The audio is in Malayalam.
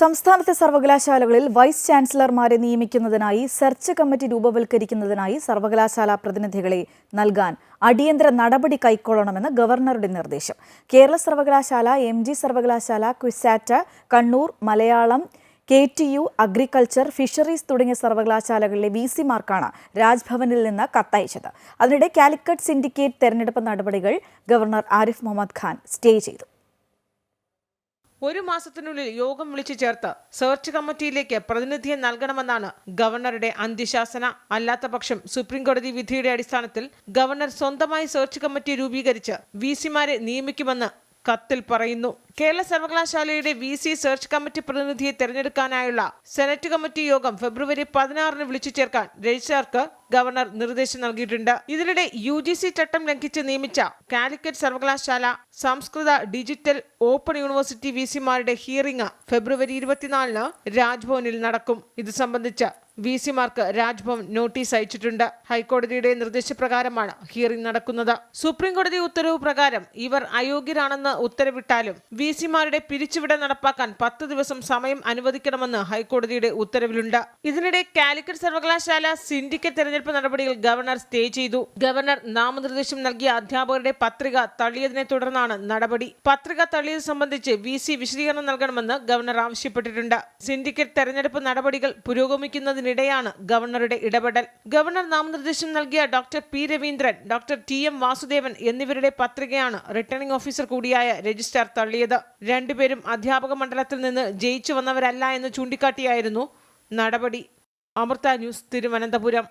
സംസ്ഥാനത്തെ സർവകലാശാലകളിൽ വൈസ് ചാൻസലർമാരെ നിയമിക്കുന്നതിനായി സെർച്ച് കമ്മിറ്റി രൂപവൽക്കരിക്കുന്നതിനായി സർവകലാശാല പ്രതിനിധികളെ നൽകാൻ അടിയന്തര നടപടി കൈക്കൊള്ളണമെന്ന് ഗവർണറുടെ നിർദ്ദേശം. കേരള സർവകലാശാല, എംജി സർവകലാശാല, CUSAT, Kannur, Malayalam, KTU, agriculture, fisheries തുടങ്ങിയ സർവകലാശാലകളിലെ VC-മാർക്കാണ് രാജ്ഭവനിൽ നിന്ന് കത്തയച്ചത്. അതിനിടെ കാലിക്കറ്റ് സിൻഡിക്കേറ്റ് തെരഞ്ഞെടുപ്പ് നടപടികൾ ഗവർണർ ആരിഫ് മുഹമ്മദ് ഖാൻ സ്റ്റേ ചെയ്തു. ഒരു മാസത്തിനുള്ളിൽ യോഗം വിളിച്ചു ചേർത്ത് സെർച്ച് കമ്മിറ്റിയിലേക്ക് പ്രതിനിധിയെ നൽകണമെന്നാണ് ഗവർണറുടെ അന്ത്യശാസന. അല്ലാത്തപക്ഷം സുപ്രീംകോടതി വിധിയുടെ അടിസ്ഥാനത്തിൽ ഗവർണർ സ്വന്തമായി സെർച്ച് കമ്മിറ്റി രൂപീകരിച്ച് VC-മാരെ നിയമിക്കുമെന്ന് കത്തിൽ പറയുന്നു. കേരള സർവകലാശാലയുടെ VC സെർച്ച് കമ്മിറ്റി പ്രതിനിധിയെ തെരഞ്ഞെടുക്കാനായുള്ള സെനറ്റ് കമ്മിറ്റി യോഗം ഫെബ്രുവരി 16-ന് വിളിച്ചു ചേർക്കാൻ രജിസ്ട്രാർക്ക് ഗവർണർ നിർദ്ദേശം നൽകിയിട്ടുണ്ട്. ഇതിനിടെ UGC ചട്ടം ലംഘിച്ച് നിയമിച്ച കാലിക്കറ്റ് സർവകലാശാല സംസ്കൃത ഡിജിറ്റൽ ഓപ്പൺ യൂണിവേഴ്സിറ്റി VC-മാരുടെ ഹിയറിംഗ് ഫെബ്രുവരി 24-ന് രാജ്ഭവനിൽ നടക്കും. ഇത് സംബന്ധിച്ച് VC-മാർക്ക് രാജ്ഭവൻ നോട്ടീസ് അയച്ചിട്ടുണ്ട്. ഹൈക്കോടതിയുടെ നിർദ്ദേശപ്രകാരമാണ് ഹിയറിംഗ് നടക്കുന്നത്. സുപ്രീംകോടതി ഉത്തരവ് പ്രകാരം ഇവർ അയോഗ്യരാണെന്ന് ഉത്തരവിട്ടാലും VC-മാരുടെ പിരിച്ചുവിടൽ നടപ്പാക്കാൻ 10 ദിവസം സമയം അനുവദിക്കണമെന്ന് ഹൈക്കോടതിയുടെ ഉത്തരവിലുണ്ട്. ഇതിനിടെ കാലിക്കറ്റ് സർവകലാശാല സിൻഡിക്കേറ്റ് തെരഞ്ഞെടുപ്പ് നടപടികൾ ഗവർണർ സ്റ്റേ ചെയ്തു. ഗവർണർ നാമനിർദ്ദേശം നൽകിയ അധ്യാപകരുടെ പത്രിക തള്ളിയതിനെ തുടർന്നാണ് നടപടി. പത്രിക തള്ളിയത് സംബന്ധിച്ച് VC വിശദീകരണം നൽകണമെന്ന് ഗവർണർ ആവശ്യപ്പെട്ടിട്ടുണ്ട്. സിൻഡിക്കേറ്റ് തെരഞ്ഞെടുപ്പ് നടപടികൾ പുരോഗമിക്കുന്നതിനിടെയാണ് ഗവർണറുടെ ഇടപെടൽ. ഗവർണർ നാമനിർദ്ദേശം നൽകിയ doctor P. Raveendran, doctor TM Vasudevan എന്നിവരുടെ പത്രികയാണ് റിട്ടേണിംഗ് ഓഫീസർ കൂടിയായ രജിസ്ട്രാർ തള്ളിയത്. രണ്ടുപേരും അധ്യാപക മണ്ഡലത്തിൽ നിന്ന് ജയിച്ചു വന്നവരല്ല എന്ന് ചൂണ്ടിക്കാട്ടിയായിരുന്നു നടപടി. അമൃത ന്യൂസ്, തിരുവനന്തപുരം.